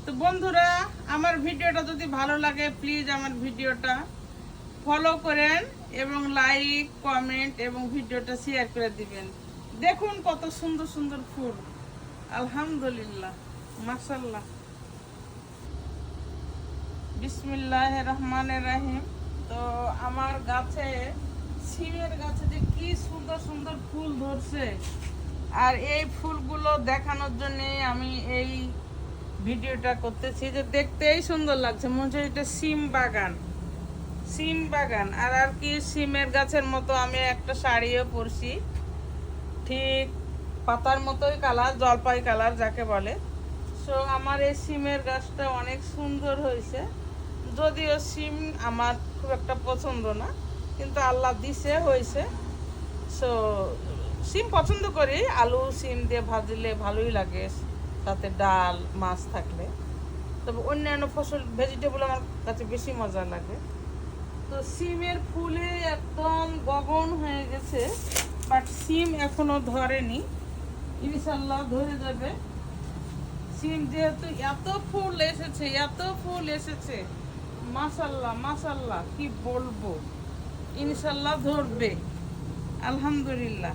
তো বন্ধুরা, আমার ভিডিওটা যদি ভালো লাগে প্লিজ আমার ভিডিওটা ফলো করেন এবং লাইক কমেন্ট এবং ভিডিওটা শেয়ার করে দিবেন। দেখুন কত সুন্দর সুন্দর ফুল, আলহামদুলিল্লাহ, মাশাআল্লাহ। বিসমিল্লাহির রহমানির রহিম। তো আমার গাছে, সিমের গাছে যে কি সুন্দর সুন্দর ফুল ধরছে, আর এই ফুলগুলো দেখানোর জন্য আমি এই ভিডিওটা করতেছি। যে দেখতেই সুন্দর লাগছে, মনে হচ্ছে এটা সিম বাগান, সিম বাগান। আর আর কি, সিমের গাছের মতো আমি একটা শাড়িও পরছি, ঠিক পাতার মতোই কালার, জলপাই কালার যাকে বলে। সো আমার এই সিমের গাছটা অনেক সুন্দর হয়েছে, যদিও সিম আমার খুব একটা পছন্দ না, কিন্তু আল্লাহ দিছে, হয়েছে। সো সিম পছন্দ করি, আলু সিম দিয়ে ভাজলে ভালোই লাগে, সাথে ডাল মাছ থাকলে। তবে অন্যান্য ফসল ভেজিটেবল আমার কাছে বেশি মজা লাগে। তো সিমের ফুলে একদম গগন হয়ে গেছে, বাট সিম এখনো ধরেনি, ইনশাল্লাহ ধরে যাবে। সিম যেহেতু এত ফুল এসেছে, এত ফুল এসেছে, মাশাল্লাহ মাশাল্লাহ, কি বলবো, ইনশাল্লাহ ধরবে, আলহামদুলিল্লাহ।